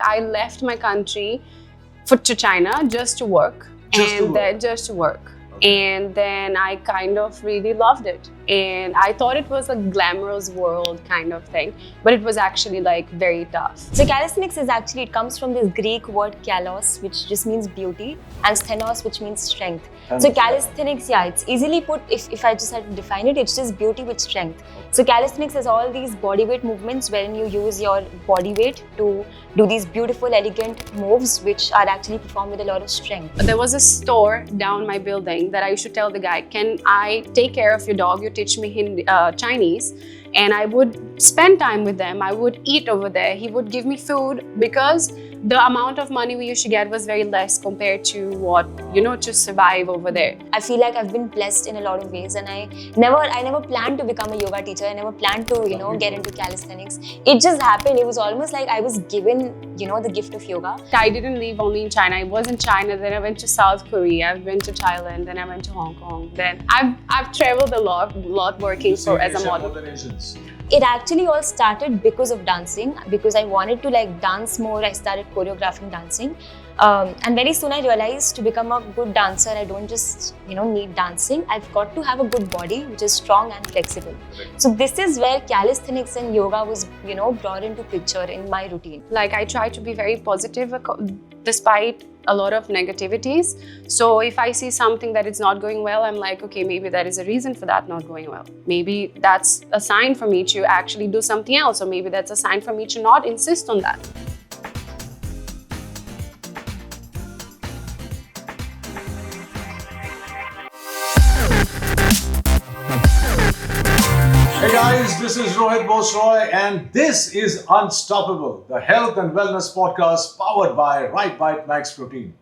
I left my country to China just to work. Just to work. And then I kind of really loved it. And I thought it was a glamorous world kind of thing, but it was actually like very tough. So calisthenics is actually, it comes from this Greek word kalos, which just means beauty, and stenos, which means strength. So calisthenics, yeah, it's easily put, if I just had to define it, it's just beauty with strength. So calisthenics is all these bodyweight movements wherein you use your body weight to do these beautiful, elegant moves, which are actually performed with a lot of strength. There was a store down my building that I used to tell the guy, can I take care of your dog? You teach me Chinese. And I would spend time with them. I would eat over there. He would give me food because the amount of money we used to get was very less compared to what, to survive over there. I feel like I've been blessed in a lot of ways, and I never planned to become a yoga teacher. I never planned to, get into calisthenics. It just happened. It was almost like I was given, the gift of yoga. I didn't live only in China. I was in China, then I went to South Korea, I've been to Thailand, then I went to Hong Kong. Then I've traveled a lot working as a model. It actually all started because of dancing, because I wanted to dance more. I started choreographing dancing. And very soon I realized to become a good dancer, I don't just, need dancing. I've got to have a good body, which is strong and flexible. So this is where calisthenics and yoga was, brought into picture in my routine. I try to be very positive despite a lot of negativities. So if I see something that is not going well, I'm like, okay, maybe there is a reason for that not going well. Maybe that's a sign for me to actually do something else, or maybe that's a sign for me to not insist on that. Hey guys, this is Rohit Bose Roy and this is Unstoppable, the health and wellness podcast powered by RiteBite Max Protein.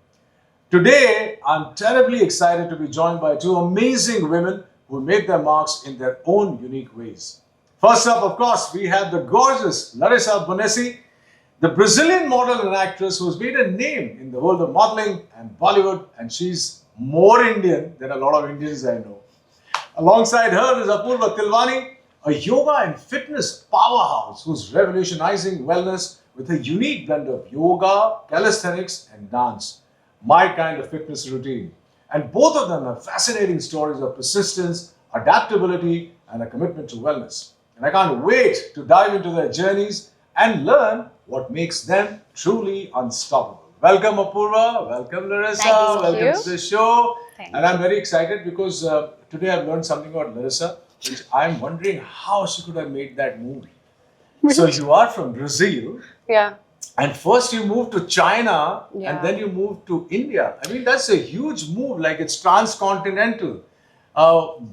Today, I'm terribly excited to be joined by two amazing women who made their marks in their own unique ways. First up, of course, we have the gorgeous Larissa Bonesi, the Brazilian model and actress who's made a name in the world of modeling and Bollywood, and she's more Indian than a lot of Indians I know. Alongside her is Apurva Tilwani, a yoga and fitness powerhouse who's revolutionizing wellness with a unique blend of yoga, calisthenics and dance. My kind of fitness routine. And both of them have fascinating stories of persistence, adaptability and a commitment to wellness. And I can't wait to dive into their journeys and learn what makes them truly unstoppable. Welcome Apurva, welcome Larissa, welcome to the show. And I'm very excited because today I've learned something about Larissa, which I'm wondering how she could have made that move. So you are from Brazil. Yeah. And first you moved to China and then you moved to India. I mean, that's a huge move, like it's transcontinental.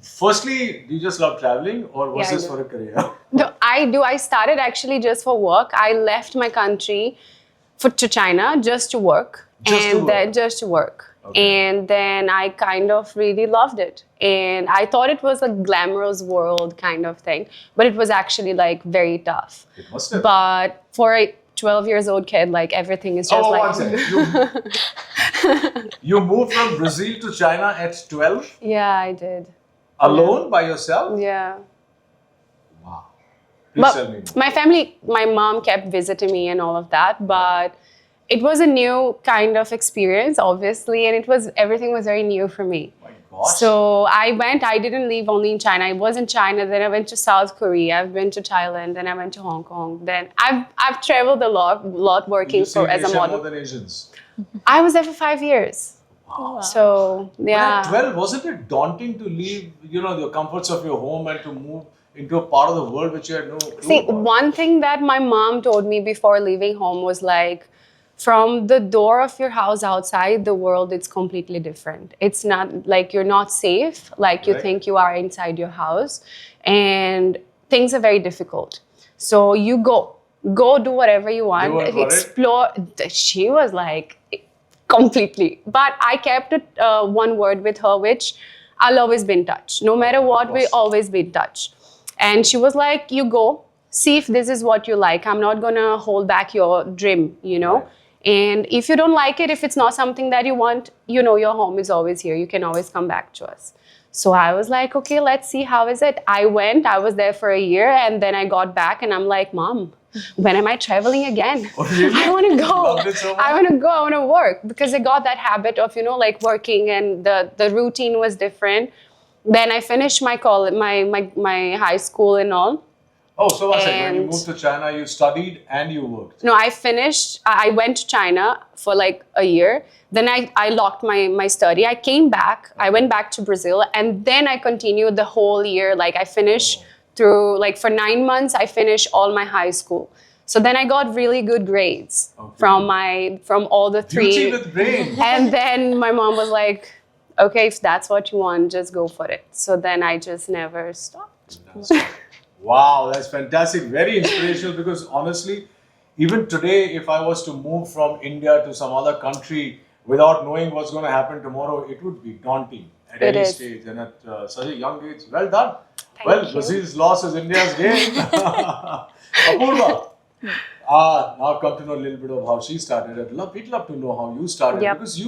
Firstly, do you just love traveling or was this for a career? No, I do. I started actually just for work. I left my country to China just to work. Just to work. Okay. And then I kind of really loved it. And I thought it was a glamorous world kind of thing, but it was actually very tough. It must have. But for a 12 years old kid, everything is just one second. You moved from Brazil to China at 12? Yeah, I did. Alone by yourself? Yeah. Wow. Please tell me more. My family, my mom kept visiting me and all of that, but it was a new kind of experience, obviously, and everything was very new for me. My gosh. So I didn't live only in China. I was in China, then I went to South Korea, I've been to Thailand, then I went to Hong Kong. Then I've traveled a lot working as a model. More than Asians. I was there for 5 years. Wow. So, yeah. But at 12, wasn't it daunting to leave, the comforts of your home and to move into a part of the world which you had no clue about? One thing that my mom told me before leaving home was from the door of your house outside the world, it's completely different. It's not you're not safe you think you are inside your house, and things are very difficult. So you go do whatever you want, explore. She was completely. But I kept one word with her, which I'll always be in touch. No matter what, we'll always be in touch. And she was like, you go, see if this is what you like. I'm not gonna hold back your dream, Right. And if you don't like it, if it's not something that you want, your home is always here. You can always come back to us. So I was like, okay, let's see, how is it? I went, I was there for a year, and then I got back and I'm like, Mom, when am I traveling again? Oh, really? I want to go. Loved it so much? I want to go. I want to work, because I got that habit of, like working, and the routine was different. Then I finished my high school and all. Oh, so I said, when you And- moved to China, you studied and you worked. No, I finished. I went to China for like a year. Then I locked my study. I came back. I went back to Brazil, and then I continued the whole year. Like I finished through, like for 9 months, I finished all my high school. So then I got really good grades from all the Beauty three. with brain. And then my mom was like, okay, if that's what you want, just go for it. So then I just never stopped. Wow, that's fantastic. Very inspirational, because honestly, even today, if I was to move from India to some other country without knowing what's going to happen tomorrow, it would be daunting at It any is. stage. And at such a young age, well done. Thank you. Brazil's loss is India's gain. Apurva, now I've come to know a little bit of how she started. We'd love to know how you started. Yep. Because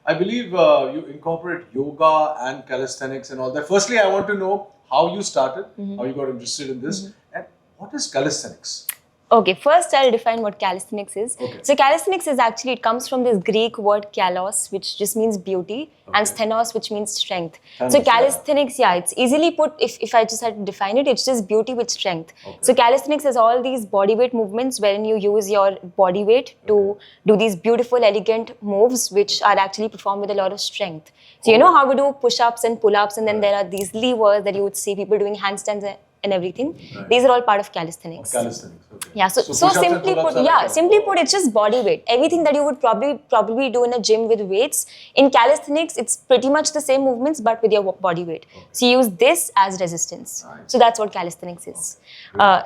I believe you incorporate yoga and calisthenics and all that. Firstly, I want to know how you started, how you got interested in this, and what is calisthenics? Okay, first I'll define what calisthenics is. Okay. So calisthenics is actually, it comes from this Greek word kalos, which just means beauty, and stenos, which means strength. So Stenos, calisthenics, it's easily put, if I just had to define it, it's just beauty with strength. So calisthenics is all these bodyweight movements wherein you use your body weight to do these beautiful, elegant moves, which are actually performed with a lot of strength. So you know how we do push-ups and pull-ups, and then there are these levers that you would see people doing handstands and everything. These are all part of calisthenics. Calisthenics, okay. Yeah, so push-ups and simply pull-ups put, are like simply put, it's just body weight. Everything that you would probably do in a gym with weights, in calisthenics, it's pretty much the same movements but with your body weight. So you use this as resistance. Nice. So that's what calisthenics is.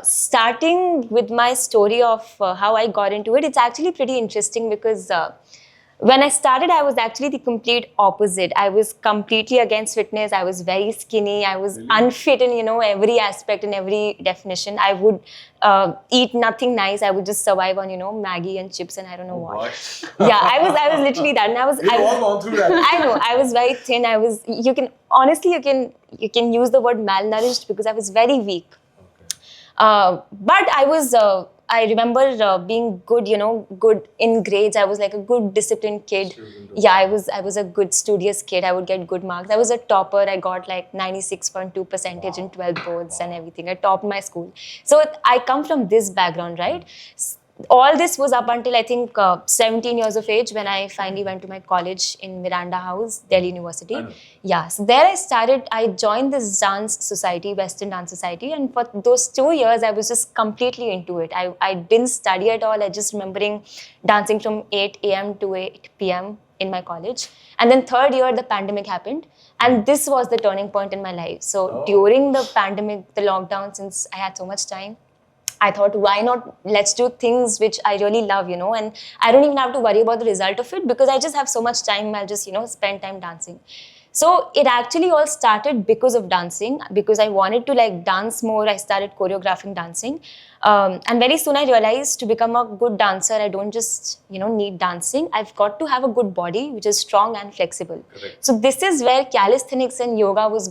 Starting with my story of how I got into it, it's actually pretty interesting because when I started, I was actually the complete opposite. I was completely against fitness. I was very skinny. I was unfit in, every aspect and every definition. I would eat nothing nice. I would just survive on, Maggie and chips and I don't know what. Gosh. Yeah, I was literally that. And We've all gone through that. I know. I was very thin. You can use the word malnourished because I was very weak. But I remember being good, good in grades. I was like a good disciplined kid. Yeah, I was a good studious kid. I would get good marks. I was a topper. I got like 96.2% in 12 boards and everything. I topped my school. So I come from this background, right? All this was up until I think 17 years of age when I finally went to my college in Miranda House, Delhi University. Yeah, so there I joined this dance society, Western Dance Society, and for those 2 years I was just completely into it. I didn't study at all. I just remembering dancing from 8 a.m. to 8 p.m. in my college. And then third year the pandemic happened, and this was the turning point in my life. So during the pandemic, the lockdown, since I had so much time, I thought, why not let's do things which I really love, and I don't even have to worry about the result of it because I just have so much time. I'll just, spend time dancing. So it actually all started because of dancing, because I wanted to dance more. I started choreographing dancing. And very soon I realized to become a good dancer, I don't just, need dancing. I've got to have a good body, which is strong and flexible. Correct. So this is where calisthenics and yoga was,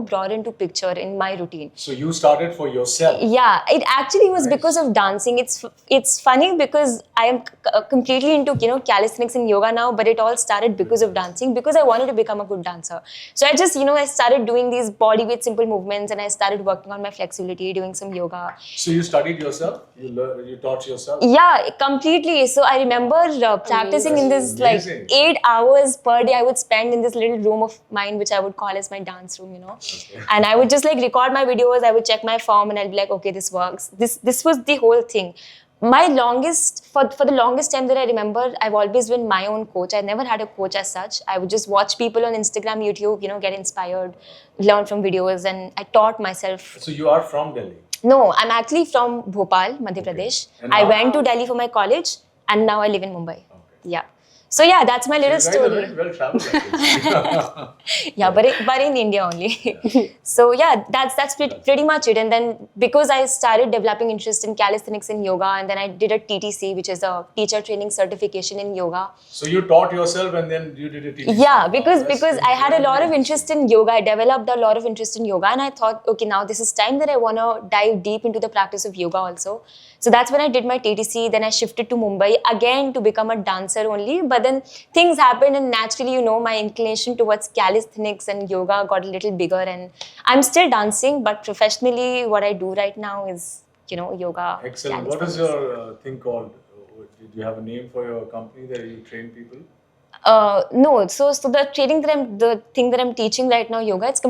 brought into picture in my routine. So you started for yourself. Yeah, it actually was because of dancing. It's funny because I am completely into, calisthenics and yoga now, but it all started because of dancing, because I wanted to become a good dancer. So I just, I started doing these body weight simple movements, and I started working on my flexibility, doing some yoga. So you studied yourself? You taught yourself? Yeah, completely. So I remember practicing in this 8 hours per day I would spend in this little room of mine, which I would call as my dance room, Okay. And I would just record my videos. I would check my form and I'd be like, okay, this works. This was the whole thing. My longest, for the longest time that I remember, I've always been my own coach. I never had a coach as such. I would just watch people on Instagram, YouTube, get inspired, learn from videos, and I taught myself. So you are from Delhi? No, I'm actually from Bhopal, Madhya Pradesh. And I now- went to Delhi for my college, and now I live in Mumbai. Okay. Yeah. So yeah, that's my little You guys are story. very well traveled, actually. Yeah, but in India only. So yeah, that's pretty much it. And then because I started developing interest in calisthenics and yoga, and then I did a TTC, which is a teacher training certification in yoga. So you taught yourself and then you did a TTC. Yeah, because That's I had a lot of incredible. interest in yoga. I developed a lot of interest in yoga, and I thought, okay, now this is time that I want to dive deep into the practice of yoga also. So that's when I did my TTC. Then I shifted to Mumbai again to become a dancer only. But then things happened, and naturally, my inclination towards calisthenics and yoga got a little bigger. And I'm still dancing, but professionally, what I do right now is, yoga. Excellent. What is your thing called? Did you have a name for your company that you train people? No, so the thing that I'm teaching right now, yoga, it's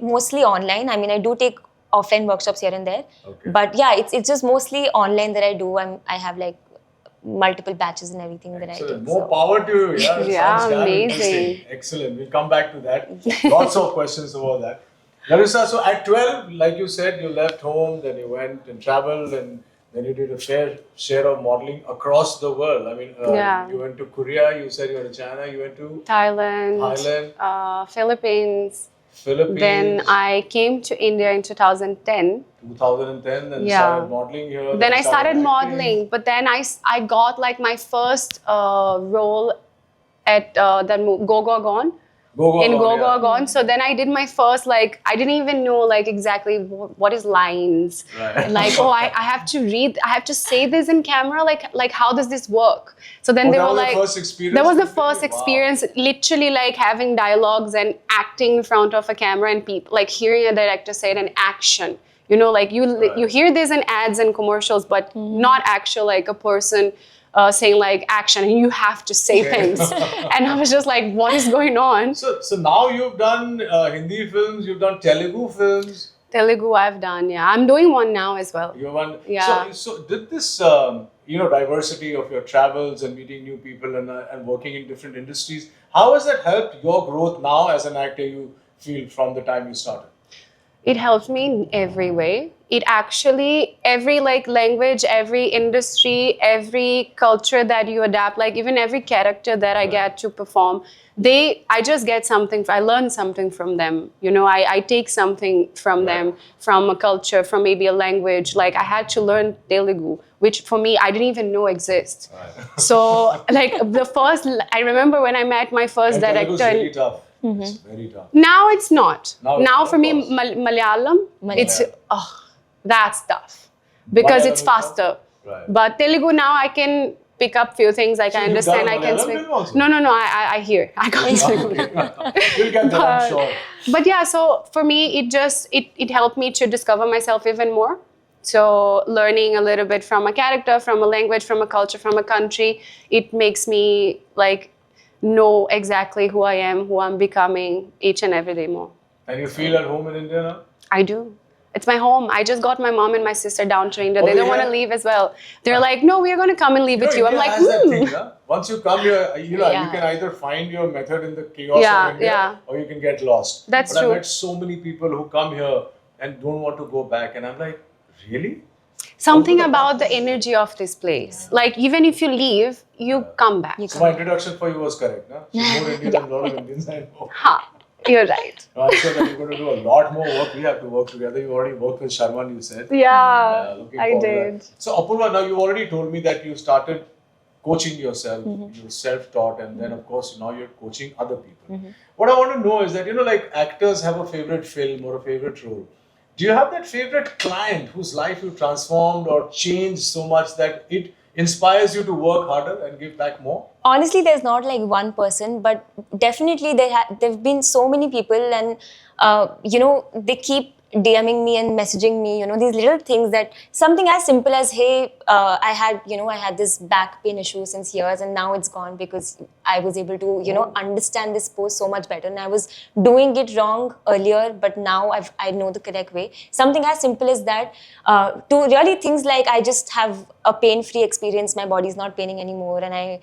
mostly online. I mean, I do take offline workshops here and there, but yeah, it's just mostly online that I do. I have like multiple batches and everything that I do. More power to you. Yeah, sounds damn amazing. interesting. Excellent. We'll come back to that. Lots of questions about that. Larissa, so at 12, like you said, you left home, then you went and traveled, and then you did a fair share of modeling across the world. I mean, you went to Korea, you said you went to China, you went to Thailand, Philippines. Philippines. Then I came to India in 2010. 2010, then started modeling here. Then I started acting. modeling, but then I got like my first role at Go Goa Gone. Go Goa Gone. So then I did my first, like, I didn't even know like exactly what is lines. Right. Like, I have to read, I have to say this in camera, like how does this work? So then they were like, that was the first experience? That was the first experience, literally like having dialogues and acting in front of a camera and people, like hearing a director say it in action. Like you hear this in ads and commercials, but not actual like a person saying like action, and you have to say things. And I was just like, what is going on? So now you've done Hindi films, you've done Telugu films. Telugu I've done, yeah. I'm doing one now as well. You've done, yeah. So did this, diversity of your travels and meeting new people and working in different industries, how has that helped your growth now as an actor, you feel, from the time you started? It helped me in every way. It actually, every like language, every industry, every culture that you adapt, like even every character that I get to perform, I just get something, I learn something from them. I take something from them, from a culture, from maybe a language. Like I had to learn Telugu, which for me, I didn't even know exists. Right. So like I remember when I met my first director. Telugu's really tough. It's very tough. Now it's not. Now for me, Malayalam. It's, that's tough. Because it's faster. Right. But Telugu now I can pick up few things, I can understand, I can speak. No, I hear. I can't speak. We'll get there, I'm sure. But yeah, so for me, it helped me to discover myself even more. So learning a little bit from a character, from a language, from a culture, from a country, it makes me like know exactly who I am, who I'm becoming each and every day more. And you feel at home in India now? I do. It's my home. I just got my mom and my sister down to India. They don't want to leave as well. They're like, no, we're going to come and live with you. I'm like, that thing, huh? Once you come here, you can either find your method in the chaos of India, or you can get lost. That's true. I've met so many people who come here and don't want to go back. And I'm like, really? Something about the energy of this place. Like, even if you leave, you come back. So my introduction for you was correct, huh? So more Indian than a lot of Indians I know. You're right. I'm sure that you're going to do a lot more work. We have to work together. You already worked with Sharman, you said. Yeah, I did. So Apurva, now you already told me that you started coaching yourself. You self-taught, and then of course now you're coaching other people. What I want to know is that, like actors have a favorite film or a favorite role. Do you have that favorite client whose life you transformed or changed so much that it inspires you to work harder and give back more? Honestly, there's not like one person, but definitely there've been so many people, and they keep DMing me and messaging me, these little things, that something as simple as, hey, I had this back pain issue since years, and now it's gone because I was able to, understand this pose so much better, and I was doing it wrong earlier, but now I know the correct way. Something as simple as that, to really things like, I just have a pain-free experience, my body's not paining anymore, and I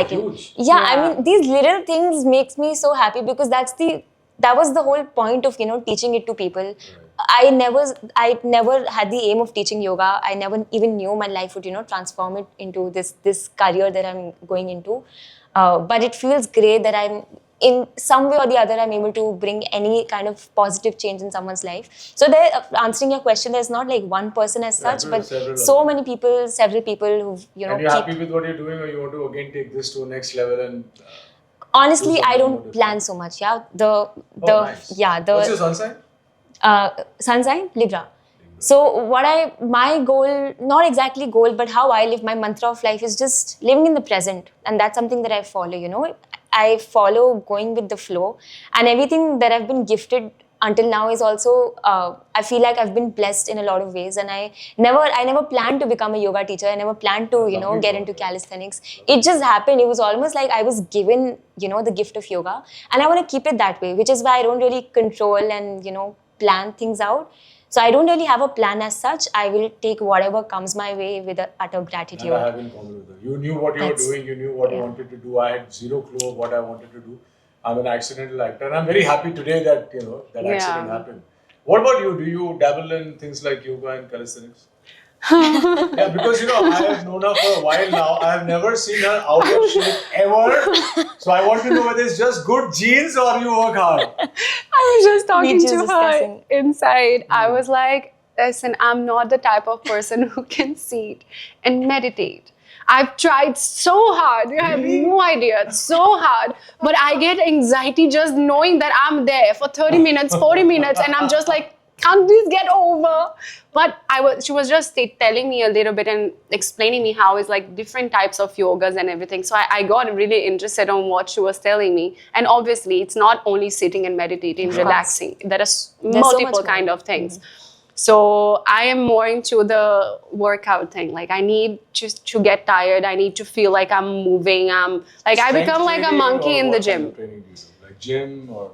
can. Huge. Yeah, I mean, these little things makes me so happy, because that was the whole point of, teaching it to people. I never had the aim of teaching yoga. I never even knew my life would, transform it into this career that I'm going into. But it feels great that I'm in some way or the other, I'm able to bring any kind of positive change in someone's life. So there, answering your question, there's not like one person as such, but so many people, several people who've, And you're happy with what you're doing, or you want to again take this to the next level and... honestly, I don't plan so much. Yeah, Nice. What's your sun sign? Sun sign, Libra. So my goal, not exactly goal, but how I live, my mantra of life is just living in the present. And that's something that I follow, I follow going with the flow. And everything that I've been gifted until now is also, I feel like I've been blessed in a lot of ways. And I never planned to become a yoga teacher. I never planned to, get into calisthenics. It just happened. It was almost like I was given, the gift of yoga. And I want to keep it that way, which is why I don't really control and, plan things out. So I don't really have a plan as such. I will take whatever comes my way with utter gratitude. And I have in common with you. You knew what you were doing. You knew what you wanted to do. I had zero clue of what I wanted to do. I'm an accidental actor, and I'm very happy today that that accident happened. What about you? Do you dabble in things like yoga and calisthenics? Yeah, because I have known her for a while now. I have never seen her out of shape ever. So I want to know whether it's just good genes or you work hard. I was just talking to her inside. I was like, listen, I'm not the type of person who can sit and meditate. I've tried so hard. You have no idea. It's so hard. But I get anxiety just knowing that I'm there for 30 minutes, 40 minutes, and I'm just like, can't this get over? But she was just telling me a little bit and explaining me how it's like different types of yogas and everything. So I got really interested on what she was telling me. And obviously, it's not only sitting and meditating, relaxing. There's multiple kind of things. So I am more into the workout thing. Like I need to get tired. I need to feel like I'm moving. I become like a monkey in the gym. Like gym or...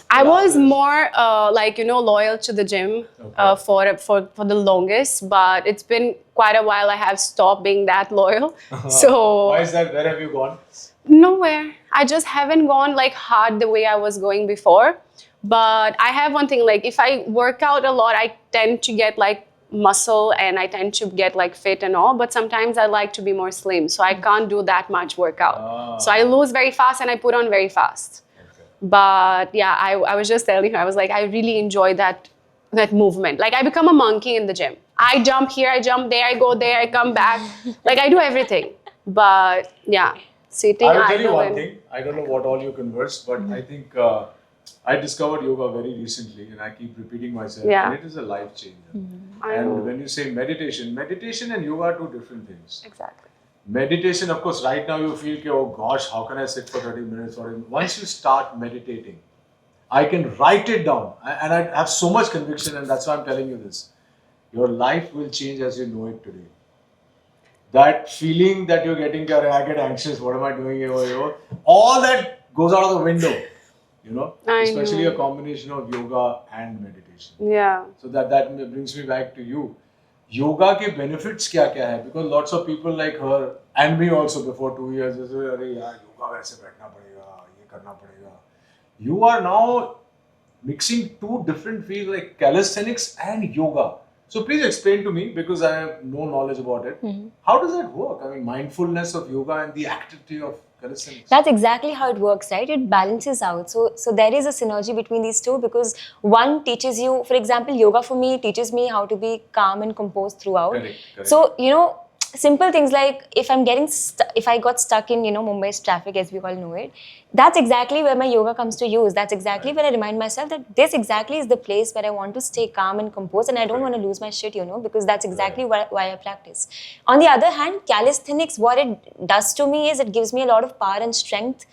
I was more loyal to the gym for the longest, but it's been quite a while. I have stopped being that loyal. So why is that? Where have you gone? Nowhere. I just haven't gone like hard the way I was going before. But I have one thing, like if I work out a lot, I tend to get like muscle and I tend to get like fit and all, but sometimes I like to be more slim, so I can't do that much workout. So I lose very fast and I put on very fast. But yeah, I was just telling her, I was like, I really enjoy that movement. Like I become a monkey in the gym. I jump here, I jump there, I go there, I come back. Like I do everything. But yeah, sitting, I will tell you one thing. I don't know what all you conversed, but I think I discovered yoga very recently and I keep repeating myself. And it is a life changer. And when you say meditation and yoga are two different things. Exactly. Meditation, of course, right now you feel, oh gosh, how can I sit for 30 minutes? Once you start meditating, I can write it down. And I have so much conviction, and that's why I'm telling you this. Your life will change as you know it today. That feeling that you're getting, I get anxious, what am I doing here? All that goes out of the window, especially a combination of yoga and meditation. Yeah. So that brings me back to you. Yoga के benefits क्या है? Because lots of people like her and me also before 2 years they say, अरे यार yoga वैसे बैठना पड़ेगा, ये करना पड़ेगा. You are now mixing two different fields like calisthenics and yoga. So please explain to me, because I have no knowledge about it. How does that work? I mean, mindfulness of yoga and the activity of calisthenics. That's exactly how it works, right? It balances out. So there is a synergy between these two, because one teaches you, for example, yoga for me teaches me how to be calm and composed throughout. Correct. So, simple things like if I got stuck in, Mumbai's traffic, as we all know it, that's exactly where my yoga comes to use. That's exactly where I remind myself that this exactly is the place where I want to stay calm and composed, and I don't want to lose my shit, because that's exactly why I practice. On the other hand, calisthenics, what it does to me is it gives me a lot of power and strength.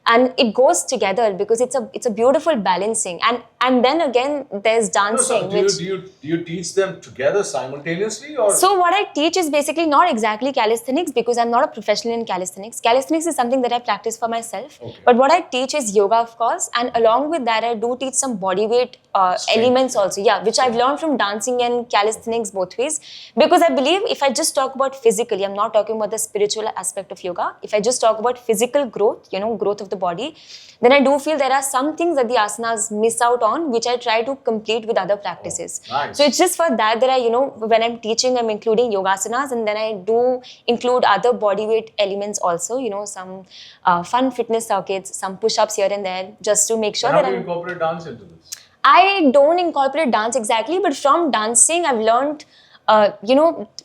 And it goes together because it's a beautiful balancing, and then again there's dancing. Do you teach them together simultaneously, or? So what I teach is basically not exactly calisthenics, because I'm not a professional in calisthenics. Calisthenics is something that I practice for myself. But what I teach is yoga, of course, and along with that I do teach some bodyweight elements also, which I've learned from dancing and calisthenics both ways. Because I believe if I just talk about physically, I'm not talking about the spiritual aspect of yoga. If I just talk about physical growth, growth of the body, then I do feel there are some things that the asanas miss out on, which I try to complete with other practices. Nice. So it's just for that I, when I'm teaching, I'm including yogasanas, and then I do include other bodyweight elements also, some fun fitness circuits, some push-ups here and there, just to make sure How that do you incorporate dance into this? I don't incorporate dance exactly, but from dancing, I've learned,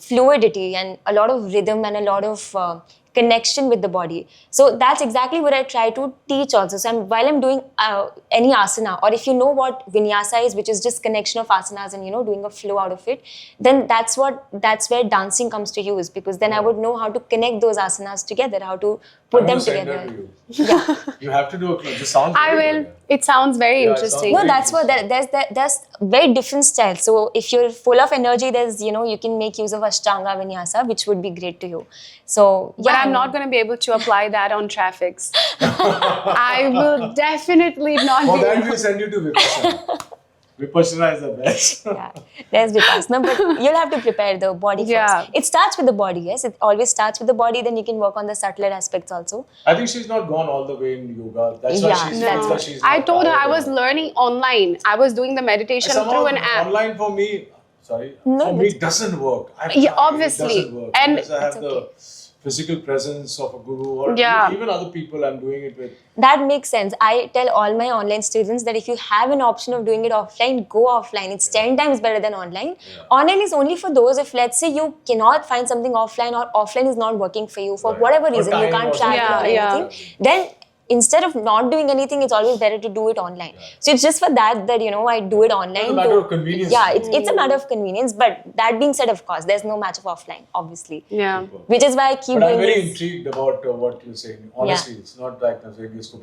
fluidity and a lot of rhythm and a lot of connection with the body. So that's exactly what I try to teach also. So while I'm doing any asana, or if you know what vinyasa is, which is just connection of asanas and doing a flow out of it, then that's where dancing comes to use, because then I would know how to connect those asanas together, how to put them together. You have to do a class. This sounds I very will. good. It sounds very interesting. No, that's what there's very different styles. So if you're full of energy, there's you can make use of Ashtanga Vinyasa, which would be great to you. So But I'm not going to be able to apply that on traffics. I will definitely not For be. that, we'll send you to Vipassana. Vipassana is the best. Yeah, there's Vipassana, but you'll have to prepare the body first. It starts with the body, yes. It always starts with the body, then you can work on the subtler aspects also. I think she's not gone all the way in yoga. That's why she's I not told her I tired was enough. learning online. I was doing the meditation through an app. Online for me, it doesn't work. Obviously. It doesn't work. And unless I have the physical presence of a guru or even other people I'm doing it with. That makes sense. I tell all my online students that if you have an option of doing it offline, go offline. It's 10 times better than online. Online is only for those if, let's say, you cannot find something offline, or offline is not working for you for whatever reason, you can't travel or anything. Then instead of not doing anything, it's always better to do it online. So it's just for that I do it online. It's a matter of convenience. Yeah, it's a matter of convenience. But that being said, of course, there's no match of offline, obviously. Yeah. Which is why I keep But I'm doing very intrigued about what you're saying. Honestly, it's not like I'm saying this, but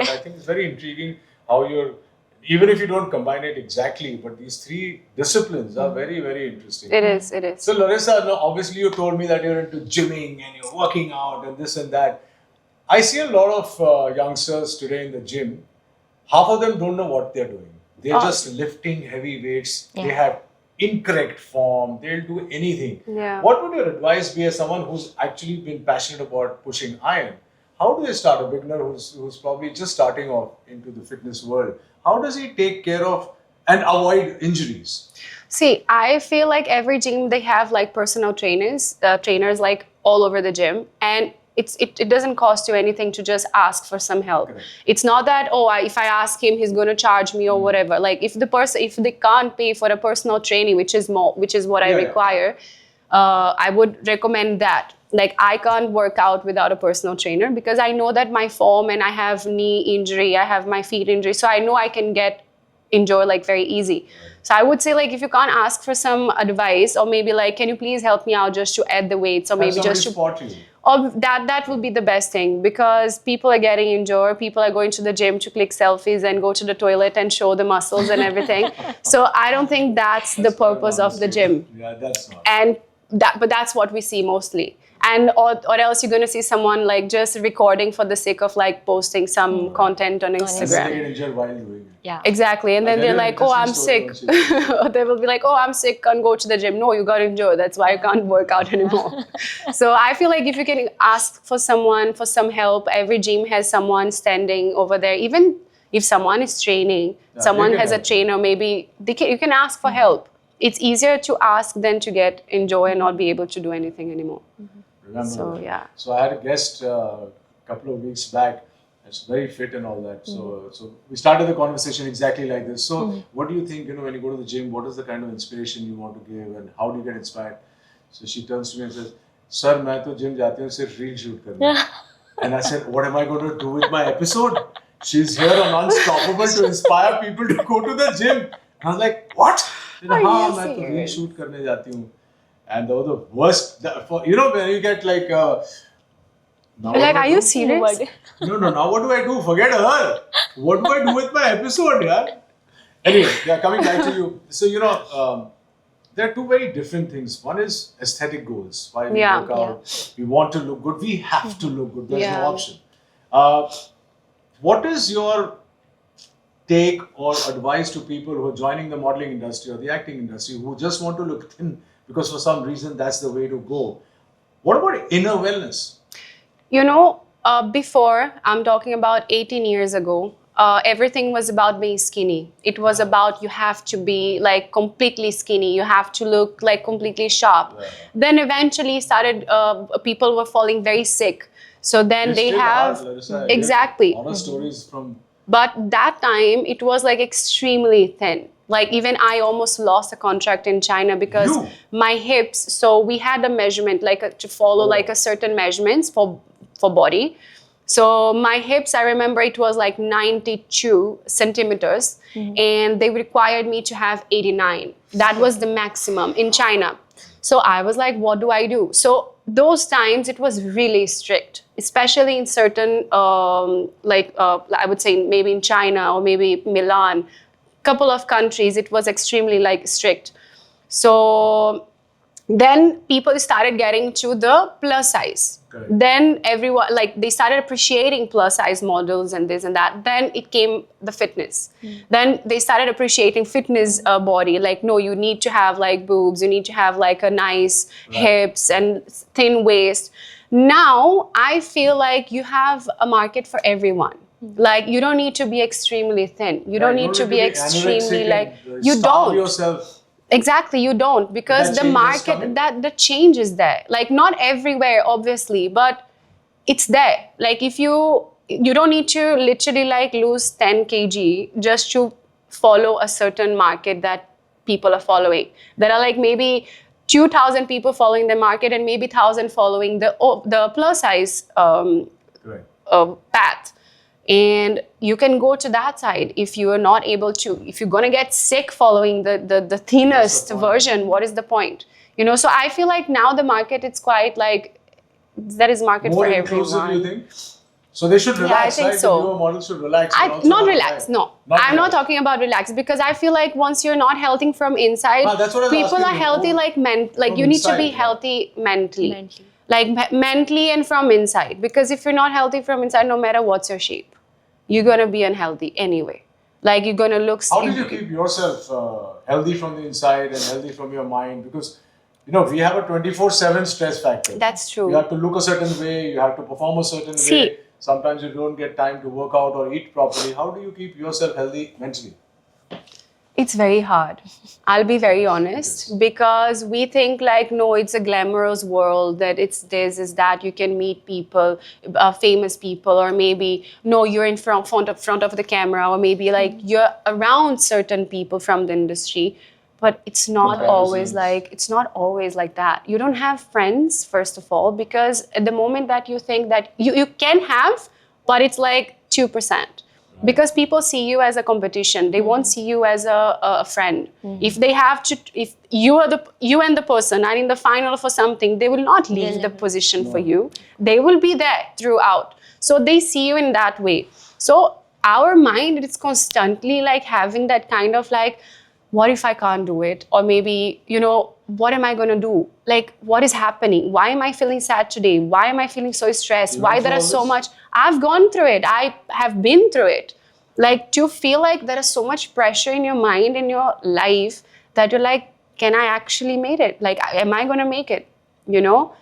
I think it's very intriguing how even if you don't combine it exactly, but these three disciplines are very, very interesting. It is. So Larissa, obviously you told me that you're into gymming and you're working out and this and that. I see a lot of youngsters today in the gym. Half of them don't know what they're doing. They're just lifting heavy weights. They have incorrect form. They'll do anything. Yeah. What would your advice be as someone who's actually been passionate about pushing iron? How do they start, a beginner who's probably just starting off into the fitness world? How does he take care of and avoid injuries? See, I feel like every gym, they have like personal trainers like all over the gym. And it doesn't cost you anything to just ask for some help. Correct. It's not that, if I ask him, he's going to charge me or whatever. Like if they can't pay for a personal training, which is what I require, I would recommend that. Like I can't work out without a personal trainer because I know that my form, and I have knee injury, I have my feet injury. So I know I can get injured like very easy. So I would say, like, if you can't ask for some advice, or maybe like, can you please help me out just to add the weights, or maybe just to spot you. Or that would be the best thing, because people are getting injured. People are going to the gym to click selfies and go to the toilet and show the muscles and everything. So I don't think that's the purpose of the gym. Yeah, that's not. But that's what we see mostly. And or else you're going to see someone like just recording for the sake of like posting some content on Instagram. They get injured while doing it. Yeah. Exactly. And then they're like, I'm sick. Or they will be like, I'm sick, can't go to the gym. No, you got injured. That's why you can't work out anymore. So I feel like if you can ask for someone for some help, every gym has someone standing over there. Even if someone is training, someone has a trainer, maybe you can ask for help. It's easier to ask than to get injured and not be able to do anything anymore. Remember So I had a guest a couple of weeks back. It's very fit and all that. So we started the conversation exactly like this. So what do you think, when you go to the gym, what is the kind of inspiration you want to give, and how do you get inspired? So she turns to me and says, "Sir, मैं तो gym जाती हूँ सिर्फ reel shoot करने." And I said, "What am I going to do with my episode?" She's here on Unstoppable to inspire people to go to the gym. And I was like, "What?" हाँ, मैं तो reel shoot करने जाती हूँ. And the worst, when you get like, are you serious? No, now what do I do? Forget her. What do I do with my episode, yeah? Anyway, coming back to you. So, there are two very different things. One is aesthetic goals. Why we work out, we want to look good, we have to look good. There's no option. What is your take or advice to people who are joining the modeling industry or the acting industry who just want to look thin because for some reason that's the way to go? What about inner wellness? You know, before, I'm talking about 18 years ago, everything was about being skinny. It was about you have to be like completely skinny. You have to look like completely sharp. Yeah. Then eventually started, people were falling very sick. So then they still have, are, Larissa. exactly. A lot of stories from... But that time it was like extremely thin. Like even I almost lost a contract in China because You? my hips. So we had a measurement to follow like a certain measurements for body. So my hips, I remember it was like 92 centimeters, and they required me to have 89. That was the maximum in China. So I was like, what do I do? So those times it was really strict, especially in certain, I would say maybe in China or maybe Milan, couple of countries, it was extremely like strict. So then people started getting to the plus size. Correct. Then everyone, like they started appreciating plus size models and this and that. Then it came the fitness. Then they started appreciating fitness body. Like, no, you need to have like boobs. You need to have like a nice hips and thin waist. Now I feel like you have a market for everyone. Like you don't need to be extremely thin. You don't need to be extremely like, you don't. Yourself. Exactly, you don't, because the market, the change is there. Like not everywhere, obviously, but it's there. Like if you don't need to literally like lose 10 kg just to follow a certain market that people are following. There are like maybe 2,000 people following the market and maybe 1,000 following the plus size path. And you can go to that side if you are not able to. If you're going to get sick following the thinnest version, what is the point? You know, so I feel like now the market, it's quite like, there is market more for inclusive, everyone. you think? So they should relax, I think right? so. The newer models should relax. Not relax, no. I'm not talking about relax, because I feel like once you're not healthy from inside, that's what I was people asking are you. healthy like you need to be healthy mentally. Like mentally and from inside. Because if you're not healthy from inside, no matter what's your shape, you're going to be unhealthy anyway. Like you're going to look... How did you keep yourself healthy from the inside and healthy from your mind? Because, you know, we have a 24/7 stress factor. That's true. You have to look a certain way. You have to perform a certain way. Sometimes you don't get time to work out or eat properly. How do you keep yourself healthy mentally? It's very hard. I'll be very honest, because we think like, no, it's a glamorous world, that it's this, is that, you can meet people, famous people, or maybe, no, you're in front of the camera, or maybe like you're around certain people from the industry. But it's not always like that. You don't have friends, first of all, because at the moment that you think that you can have, but it's like 2%. Because people see you as a competition, they won't see you as a friend. If they have to, if you and the person are in the final for something, they will not leave the position for you. They will be there throughout. So they see you in that way. So our mind is constantly like having that kind of like, what if I can't do it? Or maybe, you know, what am I going to do? Like, what is happening? Why am I feeling sad today? Why am I feeling so stressed? Why there are so much? I've gone through it. I have been through it. Like, to feel like there is so much pressure in your mind, in your life, that you're like, can I actually make it? Like, am I going to make it? You know?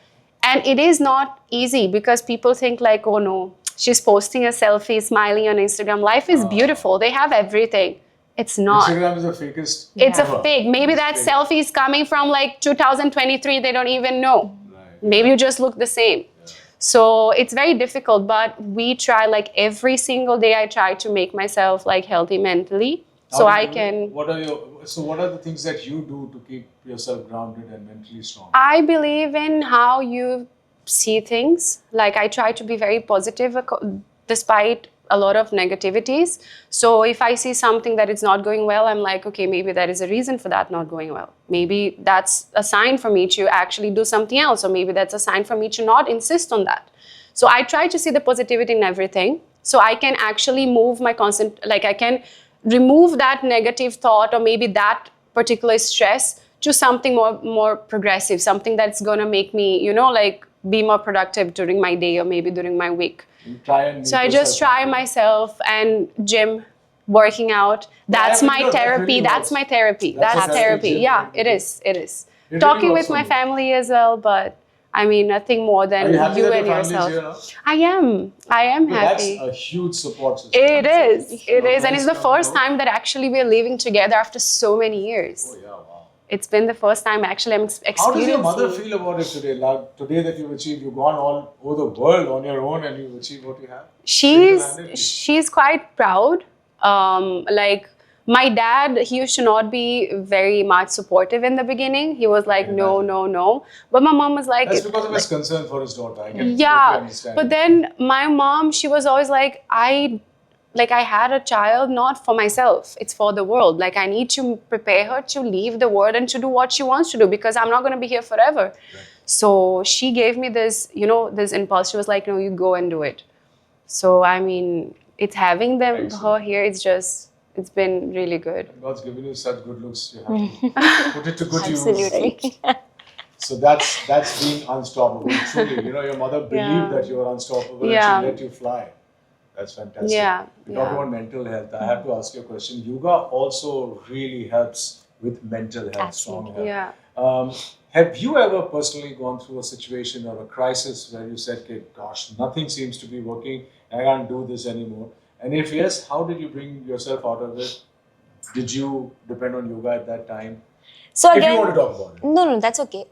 And it is not easy, because people think like, oh no, she's posting a selfie, smiling on Instagram. Life is beautiful. They have everything. It's not. Instagram is the fakest. It's a fake. Maybe that selfie is coming from like 2023. They don't even know. Right. Maybe you just look the same. So it's very difficult, but we try, like every single day I try to make myself like healthy mentally. What are the things that you do to keep yourself grounded and mentally strong? I believe in how you see things. Like I try to be very positive despite a lot of negativities. So if I see something that is not going well, I'm like, okay, maybe there is a reason for that not going well. Maybe that's a sign for me to actually do something else, or maybe that's a sign for me to not insist on that. So I try to see the positivity in everything, so I can actually move my I can remove that negative thought, or maybe that particular stress, to something more progressive, something that's gonna make me, you know, like be more productive during my day or maybe during my week. So I just try myself and gym working out. That's Yeah, my that therapy. really That's works. my therapy. That's That's what therapy. gym Yeah, really it do. is. It is. It really Talking works with for my me. family as well, but I mean, nothing more than Are you happy you that and your family is yourself. here now? I am. I am That's happy. a huge support system. It is. It Your is. And it's the parents come first close? time that actually we're living together after so many years. Oh yeah, wow. It's been the first time actually I'm experiencing. How does your mother feel about it today? Like today that you've achieved, you've gone all over the world on your own and you've achieved what you have? Single-handedly? She's quite proud. Like my dad, he used to not be very much supportive in the beginning. He was like, can no, imagine. no, no. But my mom was like, That's because of his concern for his daughter. I can totally yeah. understand. But then my mom, she was always like, I had a child not for myself, it's for the world. Like I need to prepare her to leave the world and to do what she wants to do because I'm not going to be here forever. Right. So she gave me this, this impulse. She was like, no, you go and do it. So I mean, it's having her here, it's been really good. And God's given you such good looks, you have to put it to good use. Absolutely. So that's being unstoppable. Truly, your mother believed that you were unstoppable and she let you fly. That's fantastic. Yeah. You talk about mental health. I have to ask you a question. Yoga also really helps with mental health, strong health. Yeah. Have you ever personally gone through a situation or a crisis where you said, okay, gosh, nothing seems to be working, I can't do this anymore? And if yes, how did you bring yourself out of it? Did you depend on yoga at that time? So If again, you want to talk about it. No, that's okay.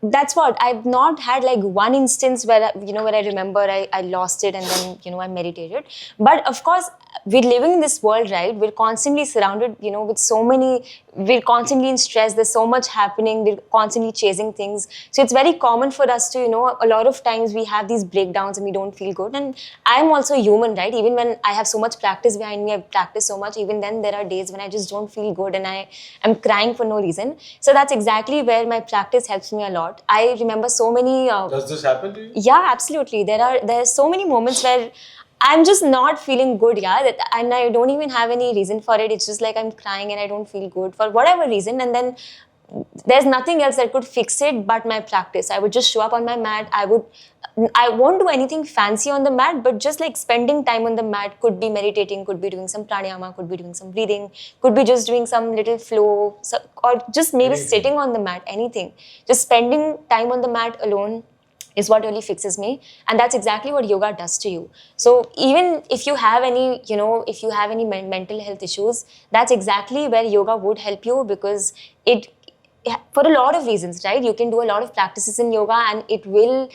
That's what I've not had like one instance where where I remember I lost it and then I meditated. But of course, we're living in this world, right? We're constantly surrounded, with so many. We're constantly in stress. There's so much happening. We're constantly chasing things. So it's very common for us to, a lot of times we have these breakdowns and we don't feel good. And I'm also human, right? Even when I have so much practice behind me, I've practiced so much. Even then, there are days when I just don't feel good and I am crying for no reason. So that's exactly where my practice helps me a lot. I remember so many. Does this happen to you? Yeah, absolutely. There's so many moments where I'm just not feeling good, and I don't even have any reason for it. It's just like I'm crying and I don't feel good for whatever reason, and then there's nothing else that could fix it but my practice. I would just show up on my mat. I won't do anything fancy on the mat, but just like spending time on the mat, could be meditating, could be doing some pranayama, could be doing some breathing, could be just doing some little flow, or just maybe sitting on the mat, anything. Just spending time on the mat alone is what really fixes me, and that's exactly what yoga does to you. So even if you have any, if you have any mental health issues, that's exactly where yoga would help you, because for a lot of reasons, right? You can do a lot of practices in yoga, and it will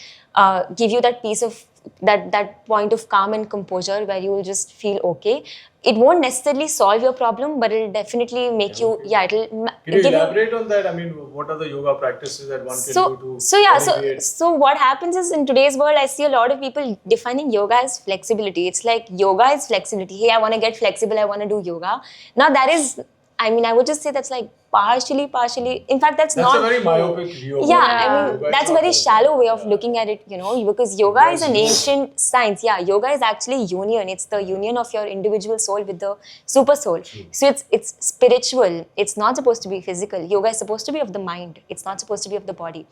give you that piece of that point of calm and composure where you will just feel okay. It won't necessarily solve your problem, but it'll definitely make you. Yeah, it'll. Can you elaborate on that? I mean, what are the yoga practices that one can do to alleviate? So what happens is, in today's world, I see a lot of people defining yoga as flexibility. It's like yoga is flexibility. Hey, I want to get flexible. I want to do yoga. Now that is, I mean, I would just say that's like partially. In fact, that's not. That's a very myopic view. Yeah, I mean, that's a very shallow way of looking at it, because yoga is an ancient science. Yeah, yoga is actually union. It's the union of your individual soul with the super soul. So it's spiritual. It's not supposed to be physical. Yoga is supposed to be of the mind. It's not supposed to be of the body.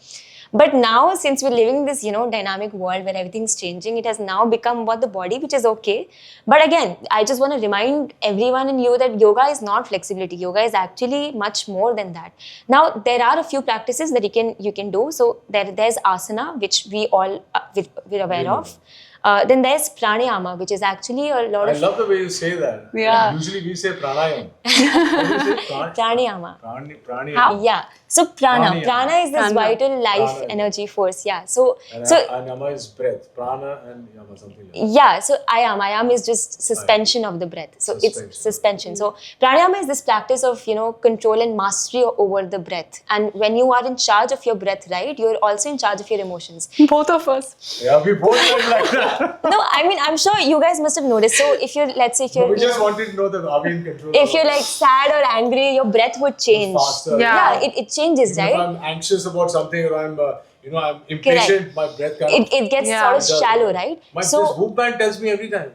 But now, since we're living in this, dynamic world where everything's changing, it has now become about the body, which is okay. But again, I just want to remind everyone in you that yoga is not flexibility. Yoga is actually much more than that. Now, there are a few practices that you can do. So there's asana, which we all we're aware of. Then there's pranayama, which is actually a lot of. I love the way you say that. Yeah. Usually we say pranayam. What do you say? Pranayama. Pranayama. Yeah. So prana is this vital life energy force. Yeah. So and yama is breath. Prana and yama something like that. Yeah. So ayam is just suspension of the breath. So it's suspension. So pranayama is this practice of control and mastery over the breath. And when you are in charge of your breath, right, you're also in charge of your emotions. Both of us. Yeah, we both went like that. No, I mean, I'm sure you guys must have noticed. So if you're, let's say, we just wanted to know that are we in control. If you're like sad or angry, your breath would change. Faster. Yeah, it changes, right? If I'm anxious about something or I'm impatient, my breath it gets sort of shallow, right? This whoop band tells me every time.